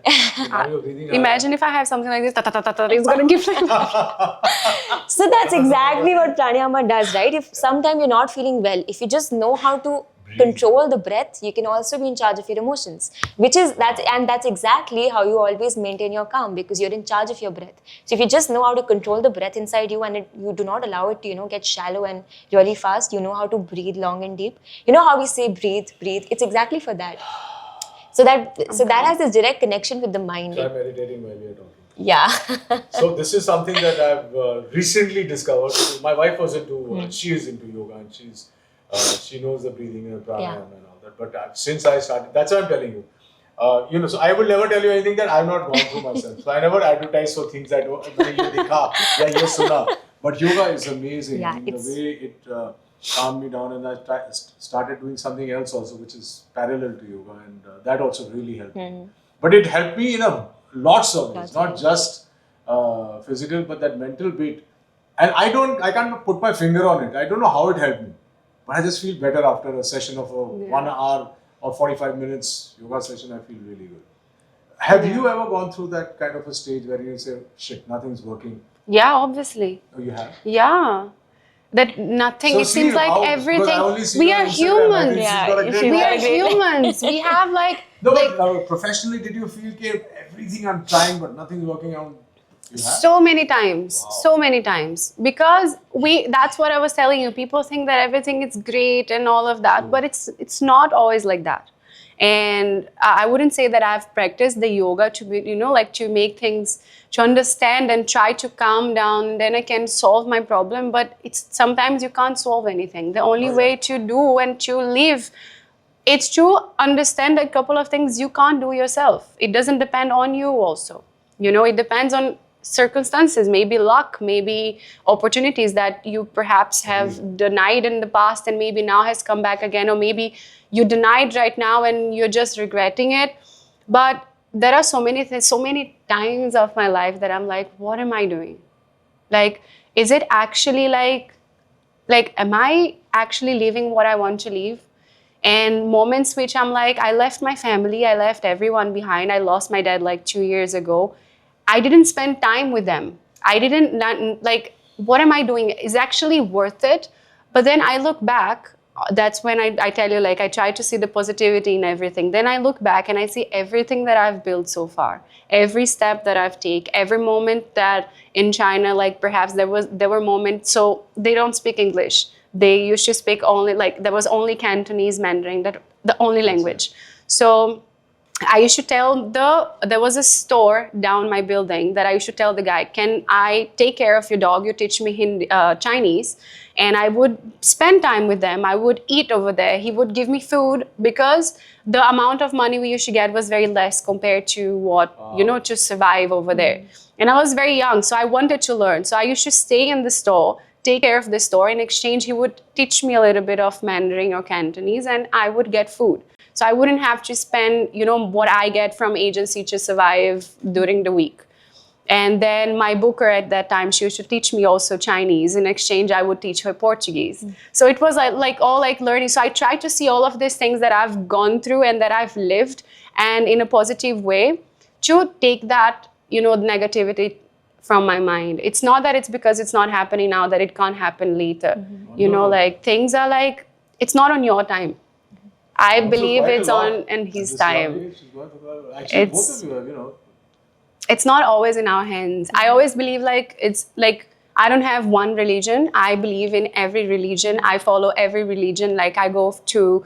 You're breathing Imagine if I have something like this, it's going to give So that's exactly what pranayama does, right? If sometime you're not feeling well, if you just know how to control the breath, you can also be in charge of your emotions, that's exactly how you always maintain your calm, because you're in charge of your breath. So if you just know how to control the breath inside you, and you do not allow it to get shallow and really fast, you know how to breathe long and deep. You know how we say breathe, it's exactly for that. So that has this direct connection with the mind. Try meditating while we are talking. Yeah. So this is something that I've recently discovered. My wife was she is into yoga, and she knows the breathing and pranayama and all that. But since I started, that's what I'm telling you. So I will never tell you anything that I've not gone through myself. So I never advertise for things that ye suna. But yoga is amazing. Yeah, the way it calmed me down, and I started doing something else also, which is parallel to yoga, and that also really helped me. But it helped me in lots of ways, not just physical, but that mental bit. And I can't put my finger on it. I don't know how it helped me, but I just feel better after a session of 1 hour or 45 minutes yoga session. I feel really good. Have you ever gone through that kind of a stage where you say, shit, nothing's working? Yeah, obviously. Oh, you have? Yeah. That nothing, So it seems like everything. We are humans. We are great humans. We have like. No, but professionally, did you feel everything I'm trying but nothing's working out? You have? So many times. Wow. So many times. Because that's what I was telling you. People think that everything is great and all of that, but it's not always like that. And I wouldn't say that I've practiced the yoga to be, to make things, to understand and try to calm down, then I can solve my problem. But sometimes you can't solve anything. The only way to do and to live, it's to understand a couple of things you can't do yourself. It doesn't depend on you also. It depends on circumstances, maybe luck, maybe opportunities that you perhaps have denied in the past and maybe now has come back again, or maybe you denied right now and you're just regretting it. But there are so many things, so many times of my life that I'm like, what am I doing? Like, is it actually like am I actually living what I want to live? And moments which I'm like, I left my family, I left everyone behind. I lost my dad like 2 years ago. I didn't spend time with them. I didn't, what am I doing? Is actually worth it? But then I look back, that's when I tell you, I try to see the positivity in everything. Then I look back and I see everything that I've built so far, every step that I've taken, every moment that in China, perhaps there were moments, so they don't speak English. They used to speak only, there was only Cantonese, Mandarin, the only language. So I used to tell there was a store down my building that I used to tell the guy, can I take care of your dog? You teach me Chinese. And I would spend time with them. I would eat over there. He would give me food because the amount of money we used to get was very less compared to what, to survive over there. And I was very young, so I wanted to learn. So I used to stay in the store, take care of the store. In exchange, he would teach me a little bit of Mandarin or Cantonese, and I would get food. So I wouldn't have to spend, what I get from agency to survive during the week. And then my booker at that time, she used to teach me also Chinese. In exchange, I would teach her Portuguese. So it was all learning. So I tried to see all of these things that I've gone through and that I've lived, and in a positive way, to take that, negativity from my mind. It's not that it's because it's not happening now that it can't happen later. Things are it's not on your time. I believe it's on his time. Actually, both of you, It's not always in our hands. I always believe I don't have one religion. I believe in every religion. I follow every religion. I go to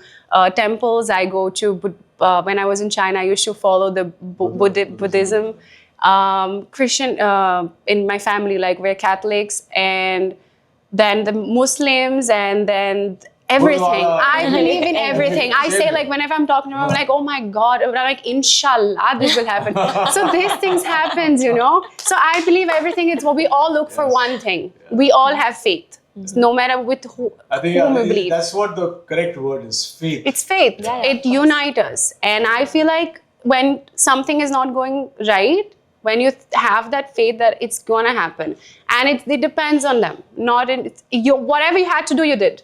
temples. I go to, when I was in China, I used to follow the Buddhism. Christian, in my family, we're Catholics, and then the Muslims, and then everything. I believe in everything. I say whenever I'm talking to them, I'm like, oh my God. I'm like, inshallah, this will happen. So these things happens, So I believe everything is what we all look for one thing. We all have faith. No matter with whom we believe. That's what the correct word is, faith. It's faith. Yeah, it unites us. And I feel like when something is not going right, when you have that faith that it's going to happen. And it depends on them. Not whatever you had to do, you did.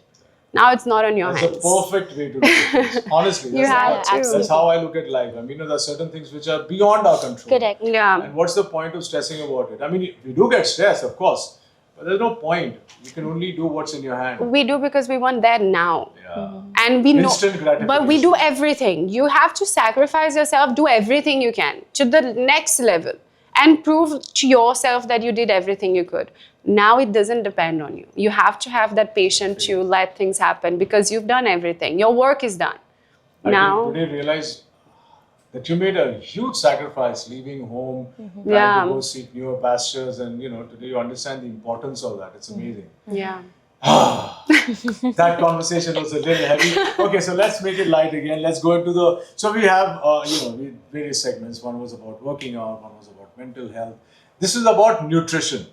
Now it's not on your hands. That's a perfect way to look at it. Honestly, that's how I look at life. There are certain things which are beyond our control. Correct. Yeah. And what's the point of stressing about it? We do get stressed, of course. But there's no point. You can only do what's in your hand. We do because we want that now. Yeah. And we know, Instant gratification. but we do everything. You have to sacrifice yourself, do everything you can to the next level and prove to yourself that you did everything you could. Now it doesn't depend on you. You have to have that patience to let things happen because you've done everything. Your work is done. I Now, today realize that you made a huge sacrifice leaving home, trying Yeah. to go seek newer pastures, and today you understand the importance of that. It's amazing. yeah. That conversation was a little heavy. Okay, so let's make it light again. Let's go into the. So we have various segments. One was about working out. One was about mental health. This is about nutrition.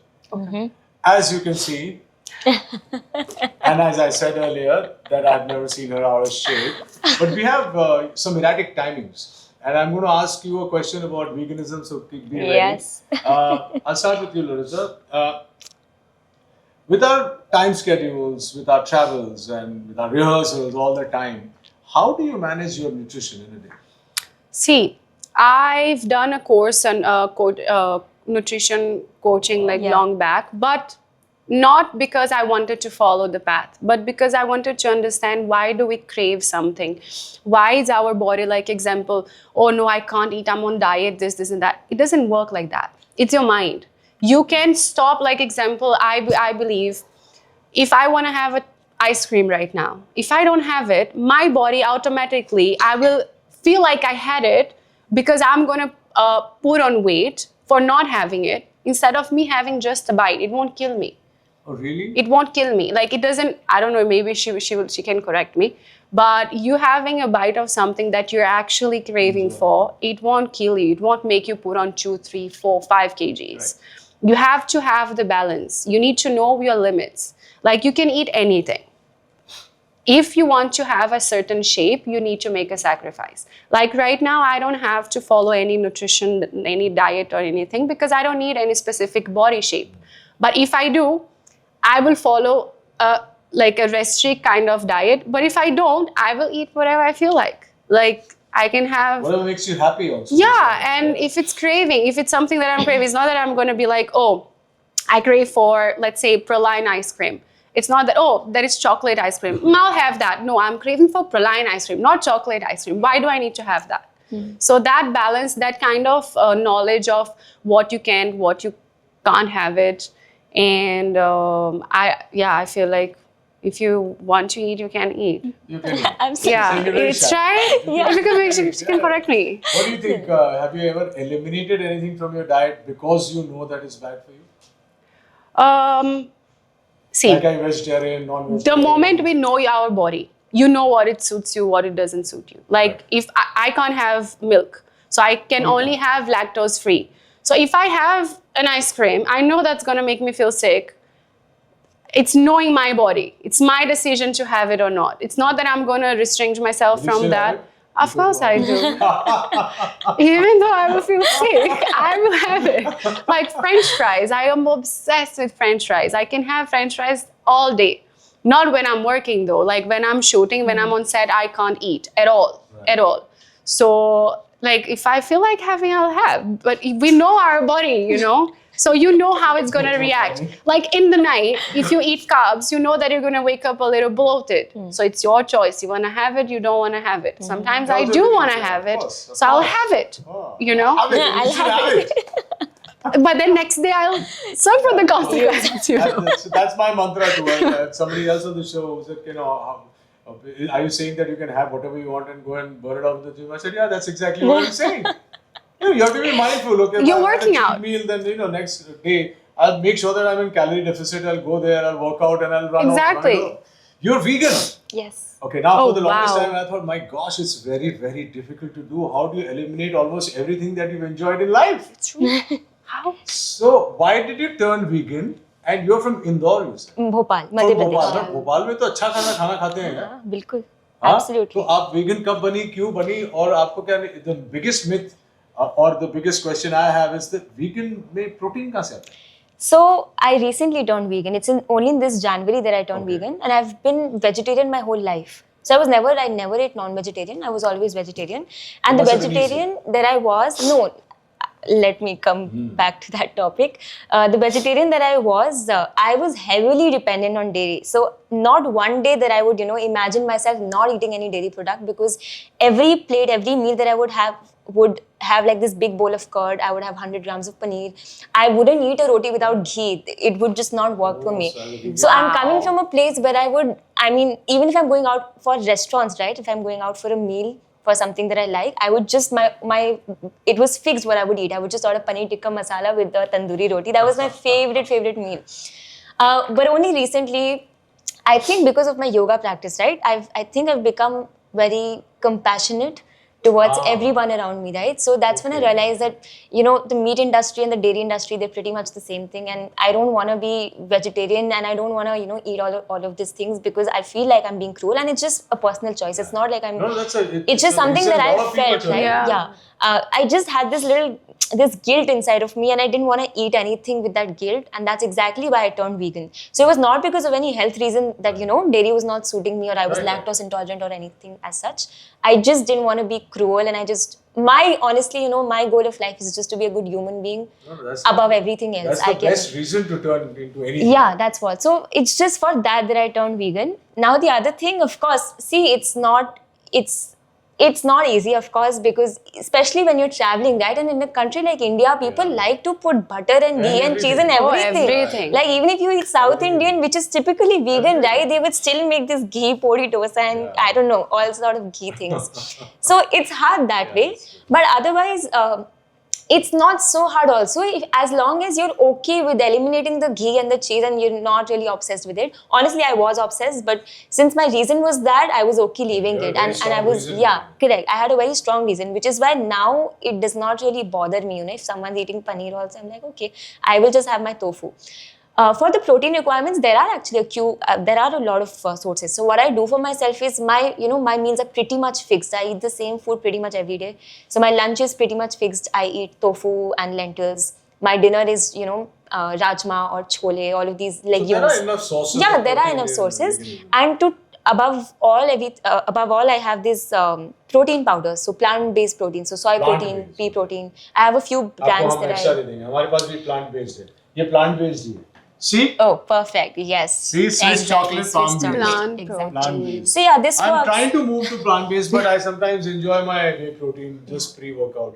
As you can see, and as I said earlier, that I've never seen her out of shape. But we have some erratic timings. And I'm going to ask you a question about veganism, so be ready. Yes. I'll start with you, Larissa. With our time schedules, with our travels, and with our rehearsals all the time, how do you manage your nutrition in a day? See, I've done a course on nutrition coaching long back, but not because I wanted to follow the path, but because I wanted to understand why do we crave something? Why is our body, like example, oh no, I can't eat, I'm on diet, this and that. It doesn't work like that. It's your mind. You can stop, like example, I believe, if I want to have an ice cream right now, if I don't have it, my body automatically, I will feel like I had it because I'm going to put on weight for not having it instead of me having just a bite. It won't kill me. Oh, really? It won't kill me. Like it doesn't, I don't know, maybe she can correct me. But you having a bite of something that you're actually craving for, it won't kill you. It won't make you put on 2, 3, 4, 5 kgs. Right. You have to have the balance. You need to know your limits. Like you can eat anything. If you want to have a certain shape, you need to make a sacrifice. Like right now, I don't have to follow any nutrition, any diet or anything because I don't need any specific body shape. But if I do, I will follow like a restrict kind of diet. But if I don't, I will eat whatever I feel like. Like I can have... Whatever makes you happy also. Yeah, and if it's craving, if it's something that I'm craving, it's not that I'm going to be like, oh, I crave for, let's say, praline ice cream. It's not that, oh, there is chocolate ice cream. I'll have that. No, I'm craving for praline ice cream, not chocolate ice cream. Why do I need to have that? So that balance, that kind of knowledge of what you can, what you can't have it. And I feel like if you want to eat, you can eat. You can eat. I'm sorry. Yeah, it's right. Yeah, because she can correct me. What do you think? Have you ever eliminated anything from your diet because you know that is bad for you? See, like a vegetarian, non-vegetarian. the moment we know our body, you know what it suits you, what it doesn't suit you. Like if I can't have milk, so I can only have lactose free. So if I have an ice cream, I know that's going to make me feel sick. It's knowing my body. It's my decision to have it or not. It's not that I'm going to restrict myself from that. Of course I do. Even though I will feel sick, I will have it. Like French fries. I am obsessed with French fries. I can have French fries all day. Not when I'm working though. Like when I'm shooting, when I'm on set, I can't eat at all. Right. At all. So like if I feel like having, I'll have. But we know our body, you know. So you know how it's going to react. Like in the night, if you eat carbs, you know that you're going to wake up a little bloated. So it's your choice. You want to have it, you don't want to have it. Sometimes I do want to have it, so I'll have it, you know. I'll have it. But then next day, I'll suffer the consequences, you know. That's my mantra to her. Somebody else on the show said, you know, are you saying that you can have whatever you want and go and burn it out of the gym? I said, yeah, that's exactly what I'm saying. You have to be mindful. Okay, you're working out. Meal, then next day I'll make sure that I'm in calorie deficit. I'll go there, I'll work out, and I'll run. Exactly. You're vegan. Yes. Okay. Now for the longest time, I thought, my gosh, it's very, very difficult to do. How do you eliminate almost everything that you've enjoyed in life? It's true. How? So why did you turn vegan? And you're from Indore, you said. Bhopal, Madhya Pradesh. Bhopal में तो अच्छा खाना खाते हैं यार. बिल्कुल. Absolutely. तो आप vegan कब बनी, क्यों बनी, और आपको क्या? The biggest myth. Or the biggest question I have is that vegan में protein कहाँ से आता है? So I recently turned vegan. It's only in this January that I turned vegan, and I've been vegetarian my whole life. So I never ate non-vegetarian. I was always vegetarian, and the vegetarian that I was, let me come back to that topic. The vegetarian that I was heavily dependent on dairy. So not one day that I would, imagine myself not eating any dairy product, because every plate, every meal that I would have like this big bowl of curd. I would have 100 grams of paneer. I wouldn't eat a roti without ghee. It would just not work for me. So I'm coming from a place where even if I'm going out for restaurants, right? If I'm going out for a meal, for something that I like, I would just, it was fixed what I would eat. I would just order paneer tikka masala with the tandoori roti. That was my favorite meal. But only recently, I think because of my yoga practice, right? I think I've become very compassionate towards everyone around me, right? So that's when I realized that, the meat industry and the dairy industry, they're pretty much the same thing. And I don't want to be vegetarian, and I don't want to, eat all of these things, because I feel like I'm being cruel, and it's just a personal choice. It's not like it's just something that I felt, right? Yeah. I just had this guilt inside of me, and I didn't want to eat anything with that guilt, and that's exactly why I turned vegan. So it was not because of any health reason that dairy was not suiting me, or I was lactose intolerant or anything as such. I just didn't want to be cruel, and honestly, my goal of life is just to be a good human being above everything else. That's the best reason to turn into anything. Yeah, that's what. So it's just for that I turned vegan. Now the other thing, of course, see, it's not easy, of course, because especially when you're traveling, right? And in a country like India, people like to put butter and ghee and cheese and everything. Like even if you eat South Indian, which is typically vegan, right? They would still make this ghee-podi dosa and I don't know, all sort of ghee things. So it's hard that way. But otherwise, it's not so hard also, as long as you're okay with eliminating the ghee and the cheese and you're not really obsessed with it. Honestly, I was obsessed, but since my reason was that, I was okay leaving it. And I was, correct. I had a very strong reason, which is why now it does not really bother me. If someone's eating paneer also, I'm like, okay, I will just have my tofu. For the protein requirements, there are actually there are a lot of sources. So what I do for myself is my meals are pretty much fixed. I eat the same food pretty much every day. So my lunch is pretty much fixed. I eat tofu and lentils. My dinner is, rajma or chole, all of these legumes. So there are enough sources. Yeah, there are enough sources. And above all, I have this protein powders. So plant-based protein. So soy protein, pea protein. I have a few brands that हमारे पास भी plant-based है. ये plant-based ही है. See? Oh, perfect. Yes. See, Swiss chocolate, plant-based. Exactly. So yeah, this works. I'm trying to move to plant-based, but I sometimes enjoy my whey protein just pre-workout.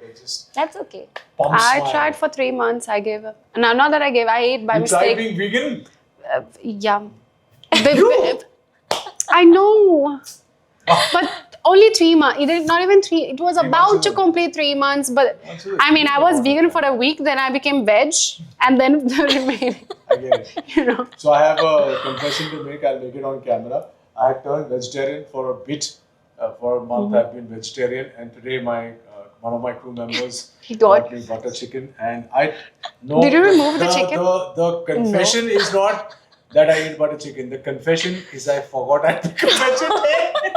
That's okay. I tried for 3 months. I gave up. No, not that I gave. I ate by mistake. You tried being vegan? Yeah. I know. But only 3 months. Not even 3. It was about to complete 3 months. But I was vegan for a week. Then I became veg. And then the remaining. I get it. So I have a confession to make. I'll make it on camera. I had turned vegetarian for a bit. For a month I've been vegetarian. And today one of my crew members got me butter chicken. And I know... Did you remove the chicken? The confession is not that I ate butter chicken. The confession is I forgot I took a vegetarian.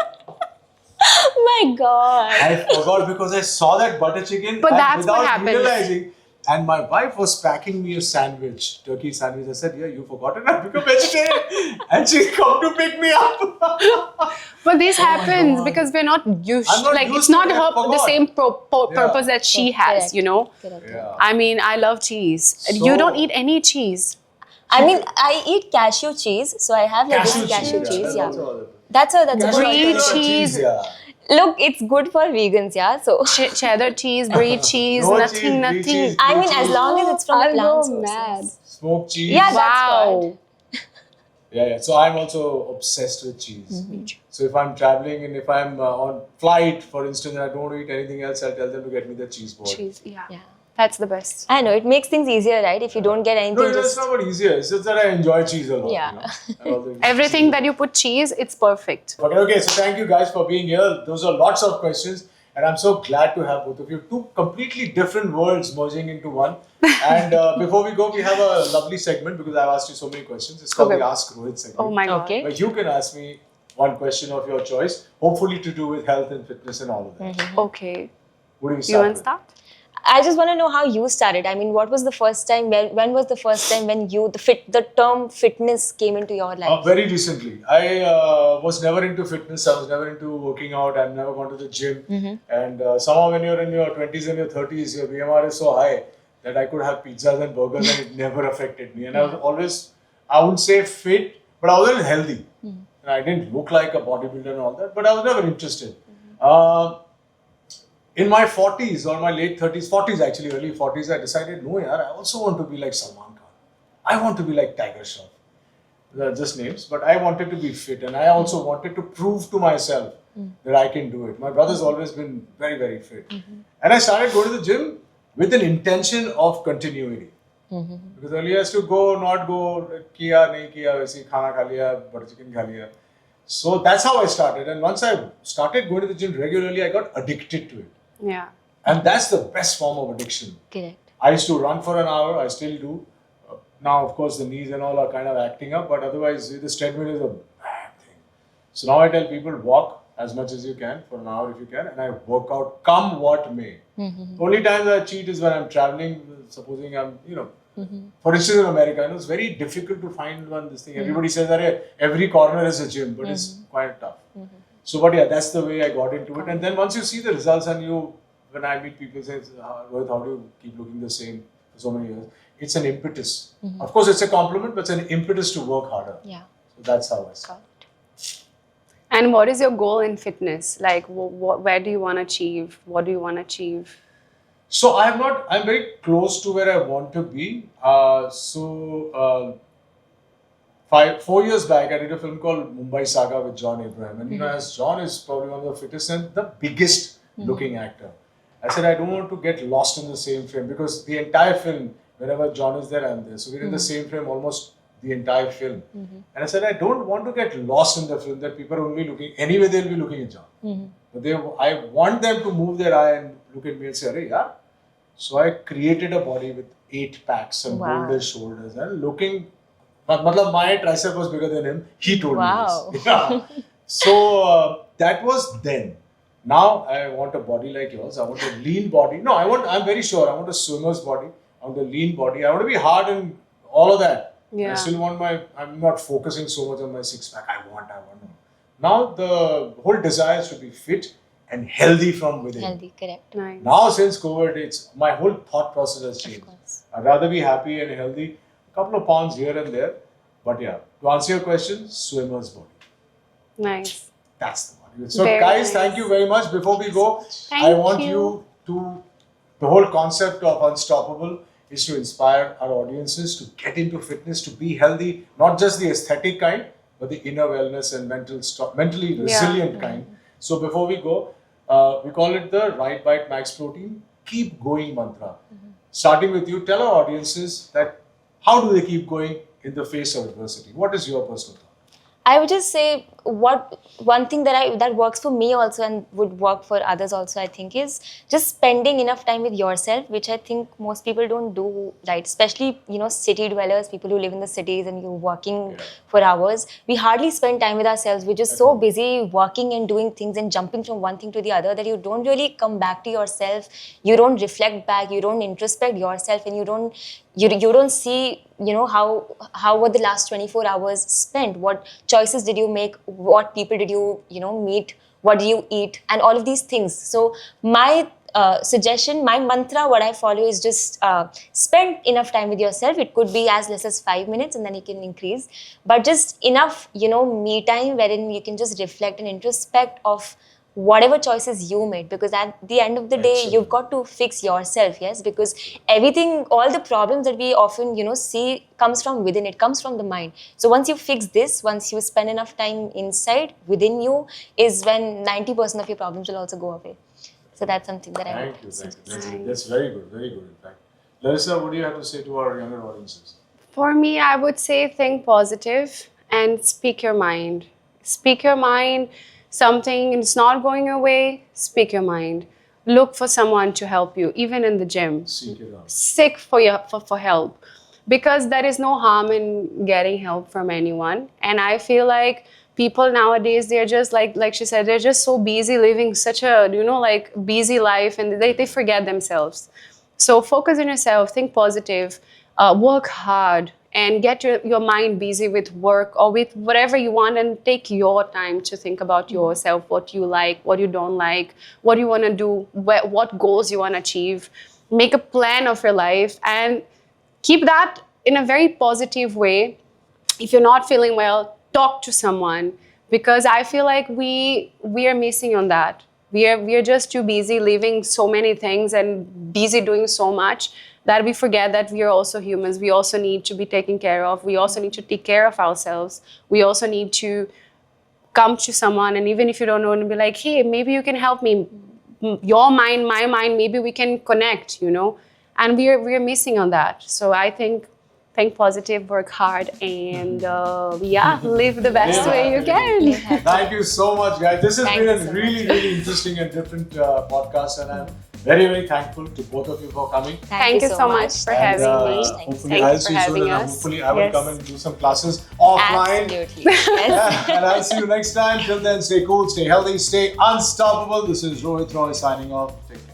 Oh my God. I forgot because I saw that butter chicken. But that's what happened. Realizing, and my wife was packing me a sandwich, turkey sandwich. I said, yeah, you forgotten I become vegetarian. And she come to pick me up. But this happens because we're not used it's not the same purpose that she has, Correct. Yeah. I love cheese. You don't eat any cheese. I eat cashew cheese. So I have cashew cheese. Yeah. That's a brie cheese. Yeah. Look, it's good for vegans, yeah. So cheddar cheese, brie cheese, nothing. Cheese, as long as it's from plant sources. Mad. Smoked cheese. Yeah, Wow. Yeah. So I'm also obsessed with cheese. So if I'm traveling and if I'm on flight, for instance, and I don't eat anything else, I'll tell them to get me the cheese board. Cheese, yeah. That's the best. I know, it makes things easier, right? If you don't get anything. No, it's not about easier. It's just that I enjoy cheese a lot. Yeah. Everything that you put cheese, it's perfect. Okay, so thank you guys for being here. Those are lots of questions. And I'm so glad to have both of you. Two completely different worlds merging into one. And before we go, we have a lovely segment because I've asked you so many questions. It's called the Ask Rohit segment. Oh my God. Okay. Where you can ask me one question of your choice, hopefully to do with health and fitness and all of that. Okay. What do you You start want to with? start? I just want to know how you started. I mean, what was the first time? When was the first time when the term fitness came into your life? Very recently. I was never into fitness. I was never into working out. I've never gone to the gym. And somehow when you're in your 20s and your 30s, your BMR is so high that I could have pizzas and burgers and it never affected me. And I was always, I wouldn't say fit, but I was always healthy. And I didn't look like a bodybuilder and all that, but I was never interested. In my 40s or my late 30s, 40s actually, early 40s, I decided, no, yaar, I also want to be like Salman Khan. I want to be like Tiger Shroff. They're just names, but I wanted to be fit and I also wanted to prove to myself that I can do it. My brother's always been very, very fit. And I started going to the gym with an intention of continuity. Because earlier I used to go, not go, kiya, nahi kiya, waisi khana kha liya, butter chicken kha liya. So that's how I started. And once I started going to the gym regularly, I got addicted to it. Yeah. And that's the best form of addiction. Correct. I used to run for an hour, I still do. Now, of course, the knees and all are kind of acting up, but otherwise, this treadmill is a bad thing. So now I tell people, walk as much as you can for an hour if you can, and I work out come what may. Only times I cheat is when I'm traveling, supposing I'm, for instance, in America, it's very difficult to find this thing. Everybody says that every corner is a gym, but it's quite tough. So, but yeah, that's the way I got into it. And then once you see the results and when I meet people say, Rohit, how do you keep looking the same for so many years? It's an impetus. Of course, it's a compliment, but it's an impetus to work harder. Yeah. So that's how I started. And what is your goal in fitness? Like, where do you want to achieve? What do you want to achieve? So I'm very close to where I want to be. 4 years back, I did a film called Mumbai Saga with John Abraham. And as John is probably one of the fittest and the biggest looking actor, I said, I don't want to get lost in the same frame because the entire film, whenever John is there, I'm there. So we're in the same frame almost the entire film. And I said, I don't want to get lost in the film that people are only looking, anyway they'll be looking at John. But I want them to move their eye and look at me and say, Arey, yeah. So I created a body with 8 packs and boulder shoulders and looking, my tricep was bigger than him. He told me this. Yeah. So that was then. Now I want a body like yours. I want a lean body. No, I'm very sure. I want a swimmer's body. I want a lean body. I want to be hard and all of that. Yeah. I still want I'm not focusing so much on my six pack. I want. Now the whole desire is to be fit and healthy from within. Healthy, correct. Nice. Now since COVID, my whole thought process has changed. I'd rather be happy and healthy. A couple of pounds here and there. But yeah, to answer your question, swimmer's body. Nice. That's the body. So Very guys, nice. thank you very much. Before we go, I want you to, the whole concept of Unstoppable is to inspire our audiences to get into fitness, to be healthy, not just the aesthetic kind, but the inner wellness and mentally resilient kind. So before we go, we call it the RiteBite Max Protein Keep Going Mantra. Starting with you, tell our audiences that how do they keep going in the face of adversity? What is your personal thought? I would just say one thing that works for me also and would work for others also, I think, is just spending enough time with yourself, which I think most people don't do, right? Especially, city dwellers, people who live in the cities and you're working for hours. We hardly spend time with ourselves. We're just so busy working and doing things and jumping from one thing to the other that you don't really come back to yourself. You don't reflect back. You don't introspect yourself, and you don't see, how were the last 24 hours spent? What choices did you make? What people did you, meet? What do you eat? And all of these things. So my suggestion, my mantra, what I follow is just spend enough time with yourself. It could be as less as 5 minutes and then you can increase. But just enough, me time wherein you can just reflect and introspect of whatever choices you made, because at the end of the day, you've got to fix yourself, yes, because everything, all the problems that we often, see comes from within, it comes from the mind. So once you fix this, once you spend enough time inside, within you, is when 90% of your problems will also go away. So that's something that I would suggest. That's very good, in fact. Larissa, what do you have to say to our younger audiences? For me, I would say think positive and speak your mind. Speak your mind. Something is not going your way, speak your mind. Look for someone to help you, even in the gym. Seek it out. Seek for help. Because there is no harm in getting help from anyone. And I feel like people nowadays, they're just like she said, they're just so busy living such a, busy life, and they forget themselves. So focus on yourself, think positive, work hard, and get your mind busy with work or with whatever you want, and take your time to think about yourself, what you like, what you don't like, what you want to do, what goals you want to achieve. Make a plan of your life and keep that in a very positive way. If you're not feeling well, talk to someone, because I feel like we are missing on that. We are just too busy living so many things and busy doing so much that we forget that we are also humans. We also need to be taken care of. We also need to take care of ourselves. We also need to come to someone, and even if you don't know, and be like, hey, maybe you can help me. Your mind, my mind, maybe we can connect, And we are missing on that. So I think positive, work hard, and live the best way you can. Thank you so much, guys. This has been a so really, really interesting and different podcast, and I'm very, very thankful to both of you for coming. Thank you so much for having me. Hopefully, Thank I'll you see for you soon, having and us. hopefully, I will Yes. come and do some classes offline. Absolutely. Yes. And I'll see you next time. Till then, stay cool, stay healthy, stay unstoppable. This is Rohit Roy signing off. Take care.